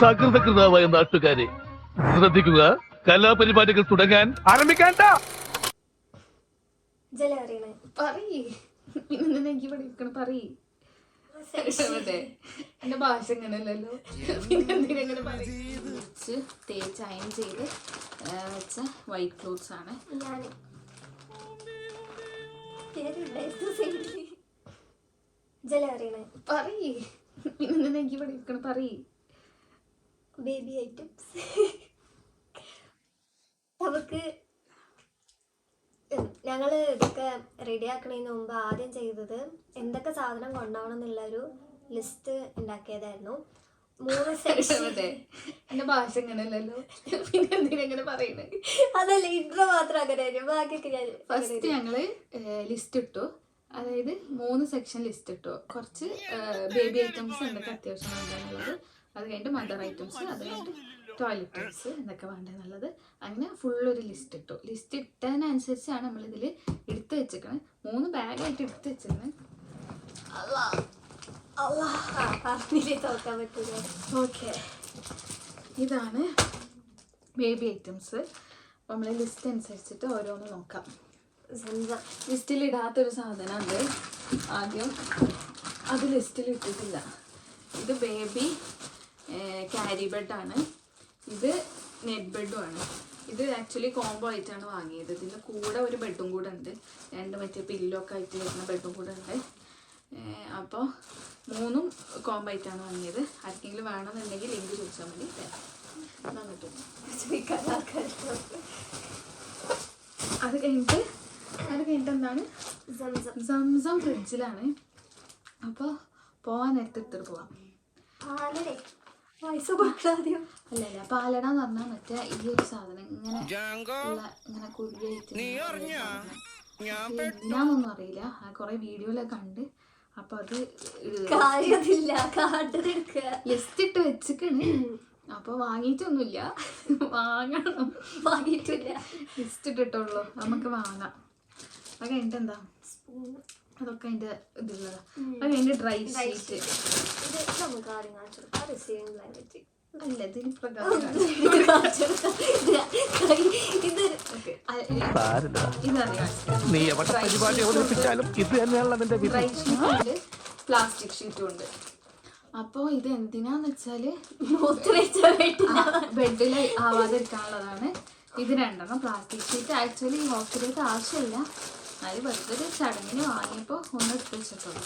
സകൃതകൃതാവായ നാട്ടുകാരെ ശ്രദ്ധിക്കുക, കലാപരിപാടികൾ തുടങ്ങാൻ ആരംഭിക്കാൻ. എന്റെ ഭാഷ എങ്ങനെയല്ലോ പിന്നെ തേച്ച് അയൺ ചെയ്ത് വെച്ച വൈറ്റ് ക്ലോത്ത്സ് ആണ്. ബേബി ഐറ്റംസ് നമുക്ക് ഞങ്ങള് ഇതൊക്കെ റെഡി ആക്കണതിന് മുമ്പ് ആദ്യം ചെയ്തത് എന്തൊക്കെ സാധനം കൊണ്ടുപോകണം എന്നുള്ള ഒരു ലിസ്റ്റ് ഉണ്ടാക്കിയതായിരുന്നു. 3 സെക്ഷൻ. എന്റെ ഭാഷ എങ്ങനെയല്ലോ പിന്നെ എന്തിനെങ്ങനെ പറയുന്നത്. അതല്ല, ഇൻട്രോ മാത്രം അങ്ങനെയായിരുന്നു, ബാക്കിയൊക്കെ ഞാൻ ഫസ്റ്റ് ഞങ്ങള് ലിസ്റ്റ് ഇട്ടു. അതായത് 3 സെക്ഷൻ ലിസ്റ്റ് ഇട്ടു. കുറച്ച് ബേബി ഐറ്റംസ് എന്തൊക്കെ അത്യാവശ്യം വേണ്ടെന്നുള്ളത്, അത് കഴിഞ്ഞിട്ട് മദർ ഐറ്റംസ്, അത് കഴിഞ്ഞിട്ട് ടോയ്ലറ്റീസ് എന്തൊക്കെ വേണ്ടെന്നുള്ളത്, അങ്ങനെ ഫുള്ളൊരു ലിസ്റ്റ് ഇട്ടു. ലിസ്റ്റ് ഇട്ടതിനനുസരിച്ചാണ് നമ്മളിതിൽ എടുത്ത് വെച്ചേക്കണത്. 3 ബാഗായിട്ട് എടുത്ത് വെച്ചേക്കണേ. ഓക്കെ, ഇതാണ് ബേബി ഐറ്റംസ്. അപ്പം നമ്മൾ ലിസ്റ്റ് അനുസരിച്ചിട്ട് ഓരോന്ന് നോക്കാം. ലിസ്റ്റിൽ ഇടാത്തൊരു സാധനം ഉണ്ട്. ആദ്യം അത് ലിസ്റ്റിൽ ഇട്ടിട്ടില്ല. ഇത് ബേബി ക്യാരി ബെഡാണ്. ഇത് നെറ്റ് ബെഡുമാണ്. ഇത് ആക്ച്വലി കോംബോ ആയിട്ടാണ് വാങ്ങിയത്. ഇതിൻ്റെ കൂടെ ഒരു ബെഡും കൂടെ ഉണ്ട്. 2 മറ്റേ പില്ലൊക്കെ ആയിട്ട് വരുന്ന ബെഡും കൂടെ ഉണ്ട്. അപ്പോൾ 3ഉം കോംബോ ആയിട്ടാണ് വാങ്ങിയത്. ആർക്കെങ്കിലും വേണമെന്നുണ്ടെങ്കിൽ ലിങ്ക് ചോദിച്ചാൽ മതി. അത് കഴിഞ്ഞിട്ട് എന്താണ്, സംസം ഫ്രിഡ്ജിലാണ്. അപ്പോൾ പോവാൻ നേരത്തെ എടുത്തിട്ട് പോവാം. അല്ലല്ല, പാലടാന്ന് പറഞ്ഞാൽ മറ്റേ ഈ ഒരു സാധനം ഇങ്ങനെ കുഴിയായിട്ട് എന്നാന്നൊന്നും അറിയില്ല. കുറെ വീഡിയോയിലൊക്കെ കണ്ട്. അപ്പൊ അത് ലിസ്റ്റ് ഇട്ട് വെച്ചിക്കണ്. അപ്പൊ വാങ്ങിയിട്ടൊന്നുമില്ല, വാങ്ങണം. വാങ്ങിയിട്ടില്ല, ലിസ്റ്റ് ഇട്ടിട്ടുള്ളൂ. നമുക്ക് വാങ്ങാം. അത് കഴിഞ്ഞിട്ട് എന്താ, അതൊക്കെ അതിന്റെ ഇതുള്ളതാ. അത് കഴിഞ്ഞിട്ട് ഡ്രൈ ഷീറ്റ്. അല്ല, ഇതിന് പ്രകാരം ഡ്രൈ ഷീറ്റ്, പ്ലാസ്റ്റിക് ഷീറ്റും ഉണ്ട്. അപ്പോൾ ഇത് എന്തിനാന്ന് വെച്ചാല് ബെഡിൽ ആവാതിരിക്കാനുള്ളതാണ്. ഇത് 2 പ്ലാസ്റ്റിക് ഷീറ്റ്. ആക്ച്വലി ഹോസ്പിറ്റലിലേക്ക് ആവശ്യമില്ല, അത് വെറുതെ ഒരു ചടങ്ങിന് വാങ്ങിയപ്പോൾ ഒന്ന് എടുത്ത് വെച്ചിട്ടുള്ളൂ.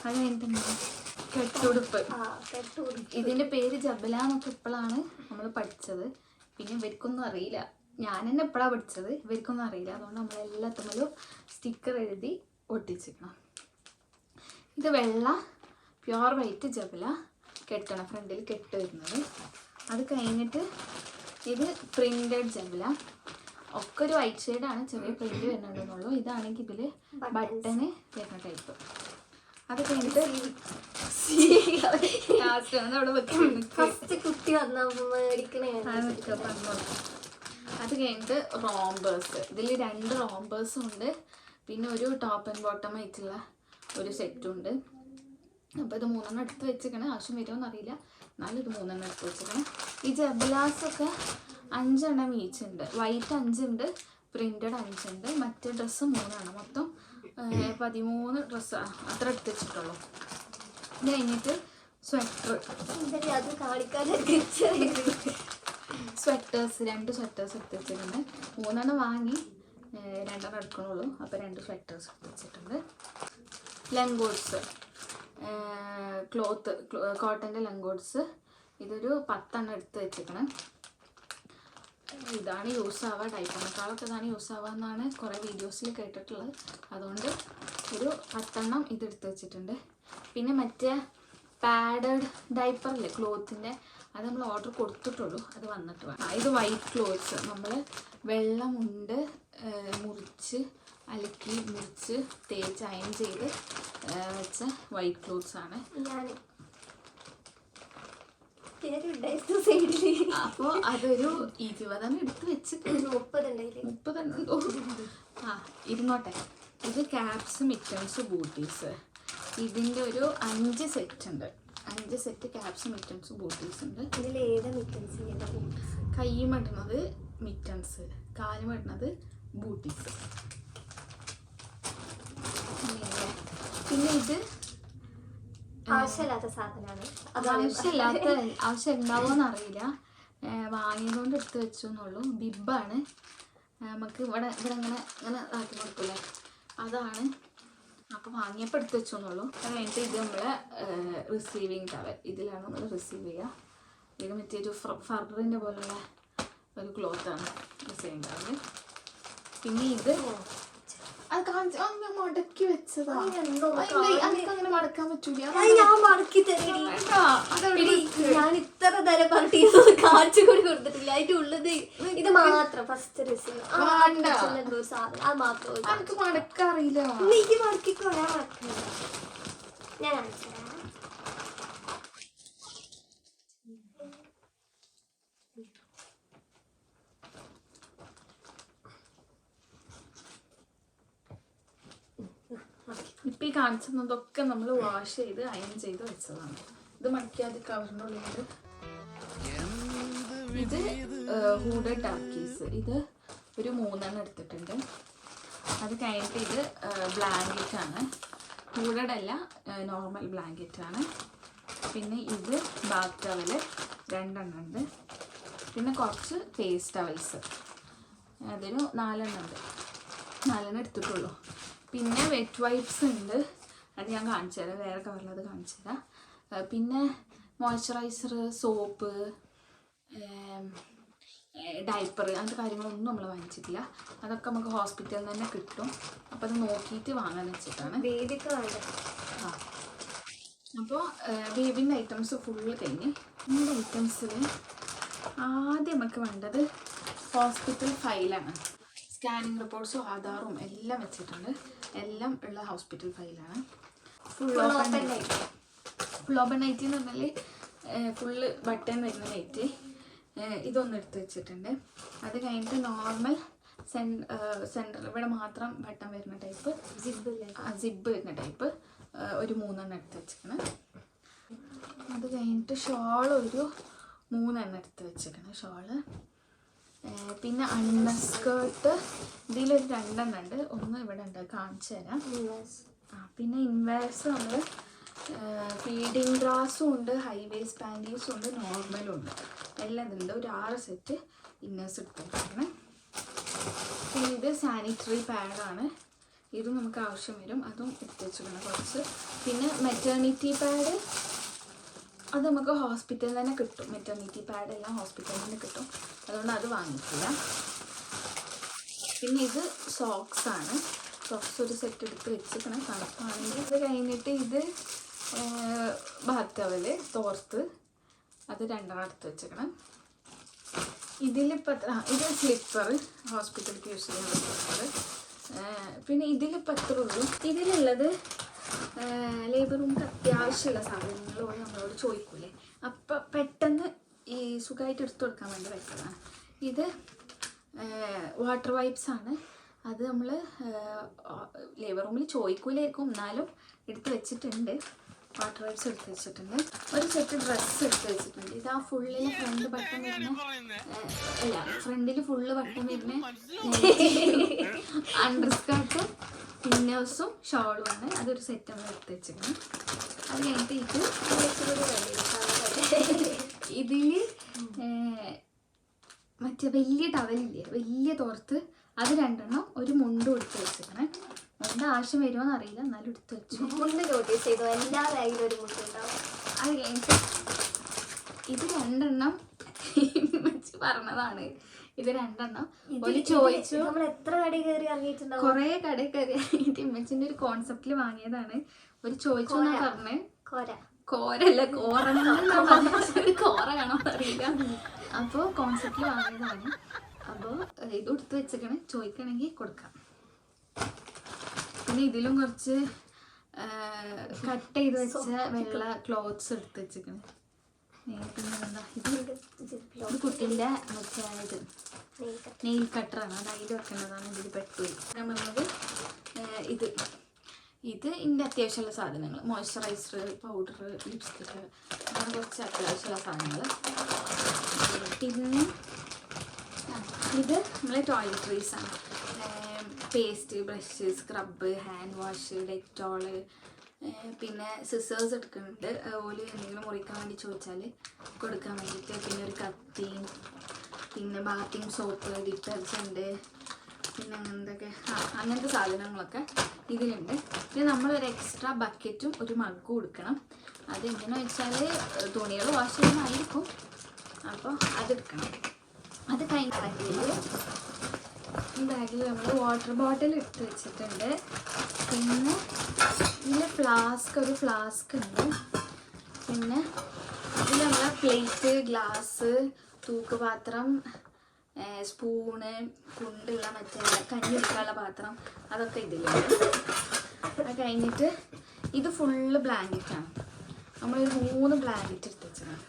അത് കഴിഞ്ഞിട്ടുണ്ടോ കെട്ടുടുപ്പ്. ഇതിന്റെ പേര് ജബല എന്നൊക്കെ ഇപ്പോഴാണ് നമ്മൾ പഠിച്ചത്. പിന്നെ ഇവർക്കൊന്നും അറിയില്ല. ഞാൻ തന്നെ എപ്പോഴാണ് പഠിച്ചത്, ഇവർക്കൊന്നും അറിയില്ല. അതുകൊണ്ട് നമ്മളെല്ലാത്തുമ്പോഴും സ്റ്റിക്കർ എഴുതി ഒട്ടിച്ചിക്കണം. ഇത് വെള്ള പ്യുവർ വൈറ്റ് ജബല കെട്ടണം, ഫ്രണ്ടിൽ കെട്ട് വരുന്നത്. അത് കഴിഞ്ഞിട്ട് ഇത് പ്രിന്റഡ് ജബല. ഒക്കെ ഒരു വൈറ്റ് ഷെയ്ഡാണ്, ചെറിയ പ്രിന്റ് വരുന്നുണ്ടെന്നുള്ളൂ. ഇതാണെങ്കിൽ ഇതിൽ ബട്ടന് വരുന്ന ടൈപ്പ്. അത് കഴിഞ്ഞിട്ട് അത് കഴിഞ്ഞിട്ട് റോംബേഴ്സ്. ഇതിൽ 2 റോംബേഴ്സും ഉണ്ട്. പിന്നെ ഒരു ടോപ്പ് ആൻഡ് ബോട്ടം ആയിട്ടുള്ള ഒരു സെറ്റും ഉണ്ട്. അപ്പോൾ ഇത് 3 എടുത്ത് വെച്ചിരിക്കണേ. ആവശ്യം വരുമോയെന്ന് അറിയില്ല, എന്നാലും ഇത് 3 എടുത്ത് വെച്ചിരിക്കണേ. ഈ ജബലാസൊക്കെ 5 ഈച്ച് ഉണ്ട്. വൈറ്റ് 5 ഉണ്ട്, പ്രിന്റഡ് 5 ഉണ്ട്. മറ്റേ ഡ്രസ്സ് 3 മൊത്തം 13 ഡ്രസ്സ് അത്ര എടുത്ത് വെച്ചിട്ടുള്ളൂ. ഇത് കഴിഞ്ഞിട്ട് സ്വെറ്റേഴ്സ് 2 സ്വെറ്റേഴ്സ് എടുത്ത് വെച്ചിട്ടുണ്ട്. 3 വാങ്ങി 2 എടുക്കണുള്ളൂ. അപ്പോൾ 2 സ്വെറ്റേഴ്സ് എടുത്ത് വെച്ചിട്ടുണ്ട്. ലംഗോട്സ്, ക്ലോത്ത് കോട്ടൻ്റെ ലംഗോട്സ്. ഇതൊരു 10 എടുത്ത് വെച്ചിരിക്കണം. ഇതാണ് യൂസ് ആവുക, ഡൈപ്പറിനേക്കാളൊക്കെ ഇതാണ് യൂസ് ആവുക എന്നാണ് കുറേ വീഡിയോസിൽ കേട്ടിട്ടുള്ളത്. അതുകൊണ്ട് ഒരു 10 ഇതെടുത്ത് വെച്ചിട്ടുണ്ട്. പിന്നെ മറ്റേ പാഡഡ് ഡൈപ്പറില്ലേ ക്ലോത്തിൻ്റെ, അത് നമ്മൾ ഓർഡർ കൊടുത്തിട്ടുള്ളൂ, അത് വന്നിട്ട് വേണം. ഇത് വൈറ്റ് ക്ലോത്ത്സ്. നമ്മൾ വെള്ളമുണ്ട് മുറിച്ച് അലക്കി മുറിച്ച് തേച്ച് അയൺ ചെയ്ത് വെച്ച വൈറ്റ് ക്ലോത്ത്സ് ആണ്. അപ്പോൾ അതൊരു 20 എടുത്ത് വെച്ച് 30 ഉണ്ടോ? ഇരുന്നോട്ടെ. ഇത് ക്യാപ്സ്, മിറ്റൻസ്, ബൂട്ടീസ്. ഇതിൻ്റെ ഒരു 5 സെറ്റ് ഉണ്ട്. 5 സെറ്റ് ക്യാപ്സും മിറ്റൻസും ബൂട്ടീസ് ഉണ്ട്. ഇതിൽ ഏതാ മിറ്റൻസ് ചെയ്യേണ്ടത്? കൈയും ഇടുന്നത് മിറ്റൻസ്, കാലും ഇടുന്നത് ബൂട്ടീസ്. പിന്നെ ഇത് ആവശ്യമില്ലാത്ത സാധനമാണ്. ആവശ്യം ഉണ്ടാവുമെന്ന് അറിയില്ല, വാങ്ങിയതുകൊണ്ട് എടുത്ത് വെച്ചു എന്നുള്ളൂ. ബിബാണ്, നമുക്ക് ഇവിടെ ഇങ്ങനെ ഇങ്ങനെ ആക്കി കൊടുക്കില്ലേ, അതാണ്. അപ്പോൾ വാങ്ങിയപ്പോൾ എടുത്ത് വെച്ചു എന്നുള്ളൂ. അത് കഴിഞ്ഞിട്ട് ഇത് നമ്മളെ റിസീവിങ് ടവൽ, ഇതിലാണ് നമ്മൾ റിസീവ് ചെയ്യുക. ഇത് മറ്റേ ഒരു ഫർറിൻ്റെ പോലുള്ള ഒരു ക്ലോത്താണ് റിസീവിങ് ടവൽ. പിന്നെ ഇത് അത് കാണിച്ച് അങ്ങനെ മടക്കി വെച്ചതാണ്. അങ്ങനെ മടക്കാൻ പറ്റൂല. ഞാൻ മടക്കി തരേടി. ഞാൻ ഇത്ര തരം പറഞ്ഞ കാഴ്ച കൂടി കൊടുത്തിട്ടില്ല. അതിന്റെ ഉള്ളത് ഇത് മാത്രം ഫസ്റ്റ് റിസീവ് എന്തോ സാധനം, അത് മാത്രം. എനിക്ക് മടക്കറിയില്ല. എനിക്ക് മടക്കിക്കോ, ഞാൻ മടക്കില്ല. ഞാൻ കാണിച്ചു തരാം. ഇപ്പം ഈ കാണിച്ചതൊക്കെ നമ്മൾ വാഷ് ചെയ്ത് അയൺ ചെയ്ത് വെച്ചതാണ്. ഇത് മടക്കിയാൽ കവറിൻ്റെ ഉള്ളിൽ. ഇത് ഹൂഡഡ് ടർക്കീസ്, ഇത് ഒരു 3 എടുത്തിട്ടുണ്ട്. അത് കഴിഞ്ഞിട്ട് ഇത് ബ്ലാങ്കറ്റാണ്, ഹൂഡഡ് അല്ല, നോർമൽ ബ്ലാങ്കറ്റാണ്. പിന്നെ ഇത് ബാത്ത് ടവല് 2 ഉണ്ട്. പിന്നെ കുറച്ച് ഫേസ് ടവൽസ്, അതൊരു 4 ഉണ്ട്. 4 എടുത്തിട്ടുള്ളൂ. പിന്നെ വെറ്റ് വൈപ്സ് ഉണ്ട്, അത് ഞാൻ കാണിച്ചു തരാം, വേറെ കവറിൽ അത് കാണിച്ചു തരാം. പിന്നെ മോയ്സ്ചറൈസർ, സോപ്പ്, ഡൈപ്പർ, അങ്ങനത്തെ കാര്യങ്ങളൊന്നും നമ്മൾ വാങ്ങിച്ചിട്ടില്ല. അതൊക്കെ നമുക്ക് ഹോസ്പിറ്റലിൽ നിന്ന് തന്നെ കിട്ടും. അപ്പോൾ അത് നോക്കിയിട്ട് വാങ്ങാൻ വെച്ചിട്ടാണ്. ബേബിക്ക് വേണ്ടത്. ആ, അപ്പോൾ ബേബിൻ്റെ ഐറ്റംസ് ഫുള്ള് കഴിഞ്ഞ്. ഇതിൻ്റെ ഐറ്റംസിൽ ആദ്യം നമുക്ക് വേണ്ടത് ഹോസ്പിറ്റൽ ഫയലാണ്. സ്കാനിങ് റിപ്പോർട്ട്സും ആധാറും എല്ലാം വെച്ചിട്ടുണ്ട്. എല്ലാം ഉള്ള ഹോസ്പിറ്റൽ ഫയലാണ്. ഫുൾ ഓപ്പൺ നൈറ്റ് എന്ന് പറഞ്ഞാൽ ഫുള്ള് ബട്ടൺ വരുന്ന നൈറ്റ്. ഇതൊന്നും എടുത്ത് വെച്ചിട്ടുണ്ട്. അത് കഴിഞ്ഞിട്ട് നോർമൽ സെൻറ്റർ ഇവിടെ മാത്രം ബട്ടൺ വരുന്ന ടൈപ്പ്, ജിബ് വരുന്ന ടൈപ്പ് ഒരു 3 എടുത്ത് വെച്ചിരിക്കണം. അത് കഴിഞ്ഞിട്ട് ഷോൾ ഒരു 3 എടുത്ത് വെച്ചിരിക്കണം ഷോള്. പിന്നെ അണ്ടർ സ്കേർട്ട് ഇതിലൊരു 2 ഉണ്ട്. ഒന്ന് ഇവിടെ ഉണ്ട്, കാണിച്ചു തരാം. പിന്നെ ഇൻവേഴ്സ് നമ്മൾ ഫീഡിങ് ബ്രാസും ഉണ്ട്, ഹൈ വേസ്റ്റ് പാൻറ്റീസും ഉണ്ട്, നോർമലും ഉണ്ട്, എല്ലാം ഇതുണ്ട്. ഒരു 6 സെറ്റ് ഇന്നേഴ്സ് എടുത്തിട്ടാണ്. പിന്നെ ഇത് സാനിറ്ററി പാഡാണ്, ഇത് നമുക്ക് ആവശ്യം വരും, അതും എടുത്ത് വെച്ചിട്ടുണ്ട് കുറച്ച്. പിന്നെ മെറ്റേണിറ്റി പാഡ്, അത് നമുക്ക് ഹോസ്പിറ്റലിൽ തന്നെ കിട്ടും. മെറ്റേണിറ്റി പാഡ് എല്ലാം ഹോസ്പിറ്റലിൽ തന്നെ കിട്ടും, അതുകൊണ്ട് അത് വാങ്ങിക്കില്ല. പിന്നെ ഇത് സോക്സ് ആണ്, സോക്സ് ഒരു സെറ്റ് എടുത്ത് വെച്ചിരിക്കണം തണുപ്പാണെങ്കിൽ. ഇത് കഴിഞ്ഞിട്ട് ഇത് ബാത്ത് ടവല് തോർത്ത്, അത് 2 എടുത്ത് വെച്ചിരിക്കണം. ഇതിലിപ്പോൾ ഇത് സ്ലിപ്പർ, ഹോസ്പിറ്റലിലേക്ക് യൂസ് ചെയ്യാൻ പറ്റുന്നത്. പിന്നെ ഇതിലിപ്പോൾ എത്ര ഉള്ളൂ. ഇതിലുള്ളത് ലേബർ റൂമിൽ അത്യാവശ്യമുള്ള സാധനങ്ങളോട് നമ്മളോട് ചോദിക്കൂലേ, അപ്പം പെട്ടെന്ന് ഈ സുഖമായിട്ട് എടുത്തു കൊടുക്കാൻ വേണ്ടി വെച്ചതാണ്. ഇത് വാട്ടർ വൈപ്സ് ആണ്, അത് നമ്മൾ ലേബർ റൂമിൽ ചോദിക്കൂലായിരിക്കും, എന്നാലും എടുത്ത് വെച്ചിട്ടുണ്ട്. വാട്ടർ വൈപ്സ് എടുത്ത് വെച്ചിട്ടുണ്ട്. ഒരു സെറ്റ് ഡ്രസ്സ് എടുത്ത് വെച്ചിട്ടുണ്ട്. ഇത് ആ ഫുള്ളിൽ ഫ്രണ്ട് ബട്ടൺ വരുന്ന, അല്ല ഫ്രണ്ടിൽ ഫുള്ള് ബട്ടൺ വരുന്ന അണ്ടർ സ്കേർട്ടും ഇന്നേഴ്സും ഷോളുമാണ്, അതൊരു സെറ്റ് നമ്മൾ എടുത്ത് വെച്ചിട്ടുണ്ട്. അത് കഴിഞ്ഞിട്ട് ഇതിൽ മറ്റേ വലിയ ടവലില്ലേ, വലിയ തോർത്ത്, അത് 2 ഒരു മുണ്ടും എടുത്ത് വെച്ചിരിക്കണേ. മുണ്ട് ആവശ്യം വരുമോ എന്നറിയില്ല, എന്നാലും എടുത്ത് വെച്ചു. മുണ്ട് നോട്ടീസ് ചെയ്തു, എല്ലാ ബാഗിലും ഒരു മുണ്ട് ഉണ്ടാവും. അത് കഴിഞ്ഞിട്ട് ഇത് 2 വെച്ച് പറഞ്ഞതാണ്. ഇത് 2 ഒരു ചോദിച്ചു. നമ്മൾ എത്ര കടയിൽ കയറി ഇറങ്ങിയിട്ടുണ്ടാവും, കുറേ കടയിൽ കയറി ഇറങ്ങിയിട്ട് ഇമ്മച്ചിൻ്റെ ഒരു കോൺസെപ്റ്റിൽ വാങ്ങിയതാണ്. ഒരു ചോദിച്ചു എന്നാ പറഞ്ഞേ, കോരല്ല കോറ കാണാൻ അറിയില്ല. അപ്പോൾ കോൺസെപ്റ്റിൽ വാങ്ങിയതാണ്. അപ്പോൾ ഇത് എടുത്ത് വെച്ചേക്കണേ, ചോദിക്കണമെങ്കിൽ കൊടുക്കാം. പിന്നെ ഇതിലും കുറച്ച് കട്ട് ചെയ്ത് വെച്ച വെള്ള ക്ലോത്ത്സ് എടുത്ത് വെച്ചേക്കണേ. പിന്നെ എന്താ ഇത് കുട്ടീൻ്റെ മറ്റേ ഇത് നെയിൽ കട്ടറാണ്, അത് അതിൽ വെക്കേണ്ടതാണ്. ഇതിൽ പെട്ടുപോയി. ഞാൻ പറഞ്ഞത് ഇത് ഇതിൻ്റെ അത്യാവശ്യമുള്ള സാധനങ്ങൾ, മോയ്സ്ചറൈസർ, പൗഡർ, ലിപ്സ്റ്റിക്ക്, അങ്ങനെ കുറച്ച് അത്യാവശ്യമുള്ള സാധനങ്ങൾ. പിന്നെ ഇത് നമ്മളെ ടോയ്ലറ്ററീസാണ്. Paste, brush, scrub, hand wash, Dettol, പിന്നെ സിസേഴ്സ് എടുക്കുന്നുണ്ട്, ഓല് എന്തെങ്കിലും മുറിക്കാൻ വേണ്ടി ചോദിച്ചാൽ കൊടുക്കാൻ വേണ്ടിയിട്ട്. പിന്നെ ഒരു കത്തി, പിന്നെ ബാത്തിങ് സോപ്പ്, ഡിറ്റർജൻറ്റ്, പിന്നെ എന്തൊക്കെ അങ്ങനത്തെ സാധനങ്ങളൊക്കെ ഇതിലുണ്ട്. പിന്നെ നമ്മളൊരു എക്സ്ട്രാ ബക്കറ്റും ഒരു മഗ്ഗും കൊടുക്കണം. അതെന്തിനാ വെച്ചാൽ തുണികൾ വാഷ് ചെയ്യുന്നതായിരിക്കും, അപ്പോൾ അതെടുക്കണം. അത് കഴിഞ്ഞിട്ടുണ്ടെങ്കിൽ ബാഗിൽ നമ്മൾ വാട്ടർ ബോട്ടിൽ എടുത്ത് വെച്ചിട്ടുണ്ട്. പിന്നെ ഇതിൽ ഒരു ഫ്ലാസ്ക് ഉണ്ട്. പിന്നെ ഇതിൽ നമ്മളെ പ്ലേറ്റ്, ഗ്ലാസ്, തൂക്കുപാത്രം, സ്പൂണ്, കുണ്ടുള്ള മറ്റേ കഞ്ഞി എടുക്കാനുള്ള പാത്രം, അതൊക്കെ ഇതിലുണ്ട്. അത് കഴിഞ്ഞിട്ട് ഇത് ഫുള്ള് ബ്ലാങ്കറ്റാണ്. നമ്മളൊരു 3 ബ്ലാങ്കറ്റ് എടുത്ത് വെച്ചതാണ്.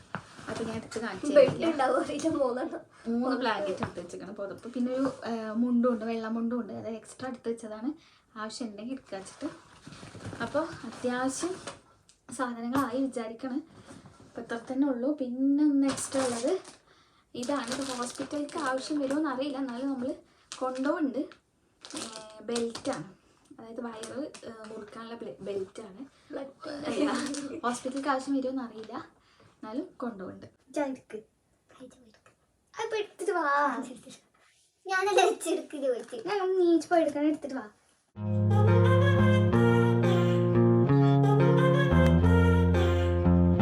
അപ്പോൾ ഞാൻ എടുത്ത് കാണിച്ചു 3 ബ്ലാങ്കറ്റ് എടുത്ത് വെച്ചേക്കണം, പുതപ്പ്. പിന്നെ ഒരു മുണ്ടും ഉണ്ട്, വെള്ള മുണ്ടും ഉണ്ട്. അത് എക്സ്ട്രാ എടുത്ത് വെച്ചതാണ്, ആവശ്യം ഉണ്ടെങ്കിൽ എടുക്കുക വെച്ചിട്ട്. അപ്പോൾ അത്യാവശ്യം സാധനങ്ങളായി വിചാരിക്കണം. അപ്പോൾ ഇത്ര തന്നെ ഉള്ളൂ. പിന്നെ ഒന്ന് എക്സ്ട്രാ ഉള്ളത് ഇതാണ്. ഇത് ഹോസ്പിറ്റലിലേക്ക് ആവശ്യം വരുമോ അറിയില്ല, എന്നാലും നമ്മൾ കൊണ്ടുപോകുന്നുണ്ട്. ബെൽറ്റാണ്, അതായത് വയറ് മുറുക്കാനുള്ള ബെൽറ്റാണ്. ഹോസ്പിറ്റലിലേക്ക് ആവശ്യം വരുമോ അറിയില്ല, എന്നാലും കൊണ്ടുപോകുന്നുണ്ട്. എടുത്തിട്ട് വാ, ഞാനല്ല വെച്ചെടുക്കില്ല, നീച്ച് പോയി എടുക്കാൻ എടുത്തിട്ട് വാ.